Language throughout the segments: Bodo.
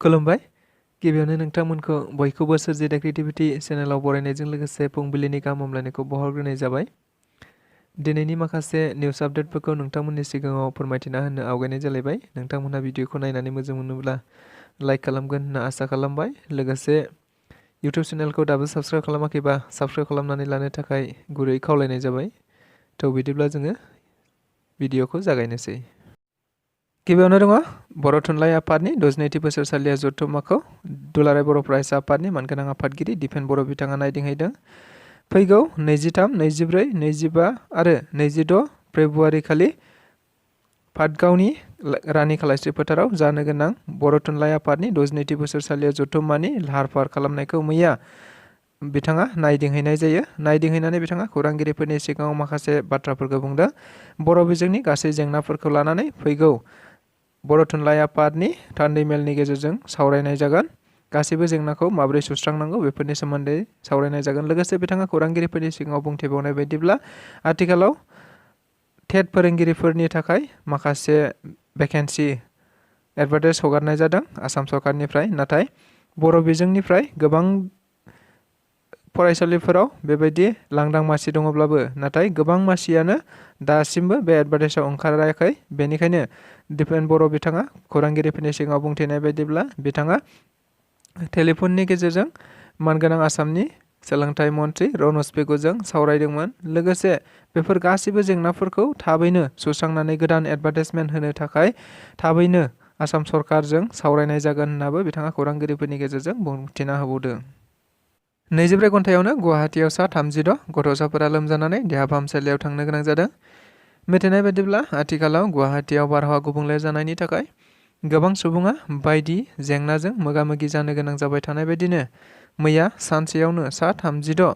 खुलुमबाय। गिबियावनो नोंथांमोनखौ बयखौबो सोरजिदा क्रिएटिभिटी चेनेलाव बरायनायजों लोगोसे फुंबिलिनि गाहाम हामलायनायखौ बावहरग्रोनाय जाबाय। दिनैनि माखासे निउस आपडेटफोरखौ नोंथांमोननि सिगाङाव फोरमायथिना होनो आवगायनाय जालायबाय। नोंथांमोनहा भिडिअखौ नायनानै मोजां मोनोब्ला लाइक खालामगोन होनना आसा खालामबाय। लोगोसे इउटिउब चेनेलखौ दाबो साबस्क्राइब खालामाखैबा साबस्क्राइब खालामनानै लानो थाखाय गुरै खावलायनाय जाबाय। थ' बिदिब्ला जोङो भिडिअखौ जागायनोसै। गिबियावनो दङ बर' थुनलाइ आफादनि 62थि बोसोरसालिया जथुम्माखौ दुलाराय बर' फरायसा आफादनि मानगोनां आफादगिरि दिपेन बर' बिथाङा नायदिंहैदों। फैगौ 23, 24, 25 आरो 26 फेब्रुआरि खालि पाटगावनि रानि खालायस्रि फोथाराव जानो गोनां बर' थुनलाइ आफादनि 62थि बोसोरसालिया जथुम्मानि लाहार फाहार खालामनायखौ मैया बिथाङा नायदिंहैनाय जायो। नायदिंहैनानै बिथाङा खौरांगिरिफोरनि सिगाङाव माखासे बाथ्राफोरखौ बुंदों। बर' बिजोंनि गासै जेंनाफोरखौ लानानै फैगौ बर' थुनलाइ आफादनि थान्दै मेलनि गेजेरजों सावरायनाय जागोन। गासैबो जेंनाखौ माबोरै सुस्रांनांगौ बेफोरनि सोमोन्दै सावरायनाय जागोन। लोगोसे बिथाङा खौरांगिरिफोरनि सिगाङाव बुंथिबावनाय बायदिब्ला आथिखालाव टेट फोरोंगिरिफोरनि थाखाय माखासे भेकेन्सि एडभार्टाइज हगारनाय जादों आसाम सरकारनिफ्राय। नाथाय बर' बिजोंनिफ्राय गोबां फरायसालिफोराव बेबायदि लांदां मासि दङब्लाबो नाथाय गोबां मासियानो दासिमबो बे एडभार्टाइजआव ओंखाराखै। बेनिखायनो दिपेन बर' बिथाङा खौरांगिरिफोरनि सिगाङाव बुंथिनाय बायदिब्ला बिथाङा टेलिफननि गेजेरजों मानगोनां आसामनि सोलोंथाइ मन्त्रि रनज पेगुजों सावरायदोंमोन। लोगोसे बेफोर गासैबो जेंनाफोरखौ थाबैनो सुस्रांनानै गोदान एडभार्टाइजमेन्ट होनो थाखाय थाबैनो आसाम सरकारजों सावरायनाय जागोन होन्नाबो बिथाङा खौरांगिरिफोरनि गेजेरजों बुंथिना होबावदों। 24 घन्टायावनो गुवाहाटीआव सा 36 गथ'साफोरा लोमजानानै देहा फाहामसालियाव थांनो गोनां जादों। मिथिनाय बायदिब्ला आथिखालाव गुवाहाटीआव बारहावा गुबुंले जानायनि थाखाय गोबां सुबुङा बायदि जेंनाजों मोगा-मोगि जानो गोनां जाबाय थानाय बायदिनो मैया सानसेयावनो सा 36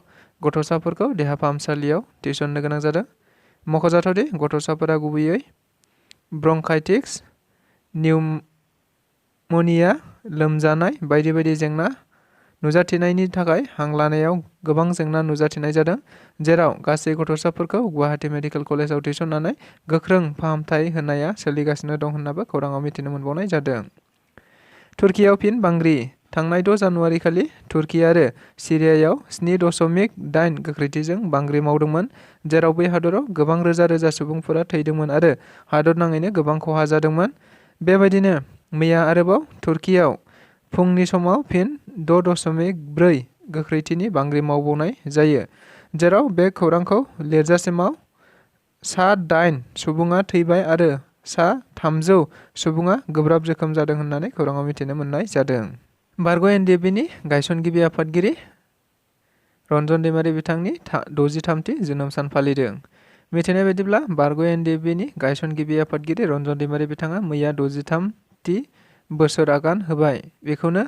गथ'साफोरखौ देहा फाहामसालियाव थिसननो गोनां जादों। मख'जाथावदि गथ'साफोरा गुबैयै ब्रंकाइटिस, निउम'निया, लोमजानाय बायदि बायदि जेंना नुजाथिनायनि थाखाय हां लानायाव गोबां जेंना नुजाथिनाय जादों। जेराव गासै गथ'साफोरखौ गुवाहाटी मेडिकेल कलेजाव थिसननानै गोख्रों फाहामथाय होनाया सोलिगासिनो दं होन्नाबो खौराङाव मिथिनो मोनबावनाय जादों। तुर्कीयाव फिन बांग्रि। थांनाय 6 जानुवारि खालि तुर्की आरो सिरियायाव 7.8 गोख्रैथिजों बांग्रि मावदोंमोन। जेराव बै हादराव गोबां रोजा रोजा सुबुंफोरा थैदोंमोन आरो हादरनाङैनो गोबां खहा जादोंमोन। बेबायदिनो मैया आरोबाव तुर्कीयाव फुंनि समाव फिन 6.4 गोख्रैथिनि बांग्रि मावबावनाय जायो। जेराव बे खौरांखौ लिरजासिमाव सा 8 सुबुङा थैबाय आरो सा 300 सुबुङा गोब्राब जोखोम जादों होन्नानै खौराङाव मिथिनो मोननाय जादों। बारग' एनडिएफबिनि गायसनगिरि आफादगिरि रन्जन दैमारि बिथांनि 63थि जोनोम सान फालिदों। मिथिनाय बायदिब्ला बारग' एनडिएफबिनि गायसनगिरि आफादगिरि रन्जन दैमारि बिथाङा मैया 63थि बोसोर आगान होबाय। बेखौनो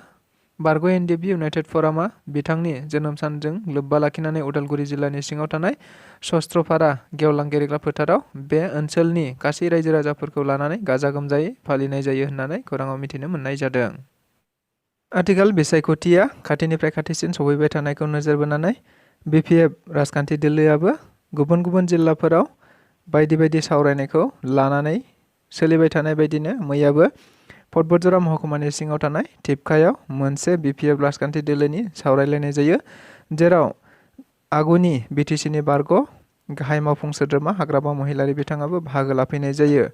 बारग' एनडिएफबि इउनाइटेड फरामआ बिथांनि जोनोम सानजों लोब्बा लाखिनानै उदालगुरि जिल्लानि सिङाव थानाय शस्त्रफारा गेवलां गेलेग्रा फोथाराव बे ओनसोलनि गासै रायजो राजाफोरखौ लानानै गाजा गोमजायै फालिनाय जायो होन्नानै खौराङाव मिथिनो मोननाय जादों। आथिखाल बिसायख'थिया खाथिनिफ्राय खाथिसिन सौहैबाय थानायखौ नोजोर बोनानै बिपिएफ राजखान्थि दोलोआबो गुबुन गुबुन जिल्लाफोराव बायदि बायदि सावरायनायखौ लानानै सोलिबाय थानाय बायदिनो मैयाबो पटबरजरा महकुमानि सिङाव थानाय थिपकायाव मोनसे बिपिएफ राजखान्थि दोलोनि सावरायलायनाय जायो। जेराव आगुनि बिटिसिनि बारग' गाहाय मावफुं सोद्रोमा हाग्रामा महिलारि बिथाङाबो बाहागो लाफैनाय जायो।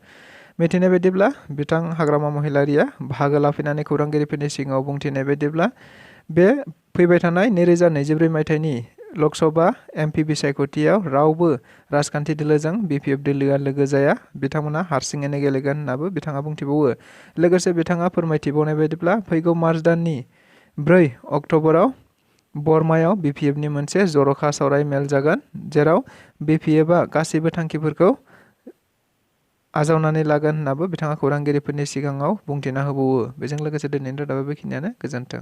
मिथिनाय बायदिब्ला बिथां हाग्रामा महिलारिया बाहागो लाफैनानै खौरांगिरिफोरनि सिगाङाव बुंथिनाय बायदिब्ला बे फैबाय थानाय 2024 मायथाइनि लकसभा एमपि बिसायख'थियाव रावबो राजखान्थि दोलोजों बिपिएफ दोलोआ लोगो जाया। बिथांमोना हारसिङैनो गेलेगोन होन्नाबो बिथाङा बुंथिबावो। लोगोसे बिथाङा फोरमायथिबावनाय बायदिब्ला फैगौ मार्च दाननि 4 अक्ट'बराव बर्मायाव बिपिएफनि मोनसे जर'खा सावराय मेल जागोन। जेराव बिपिएफआ गासैबो थांखिफोरखौ आजावनानै लागोन होन्नाबो बिथाङा खौरांगिरिफोरनि सिगाङाव बुंथिना होबावो। बेजों लोगोसे दिनैनि रादाबा बेखिनियानो। गोजोन्थों।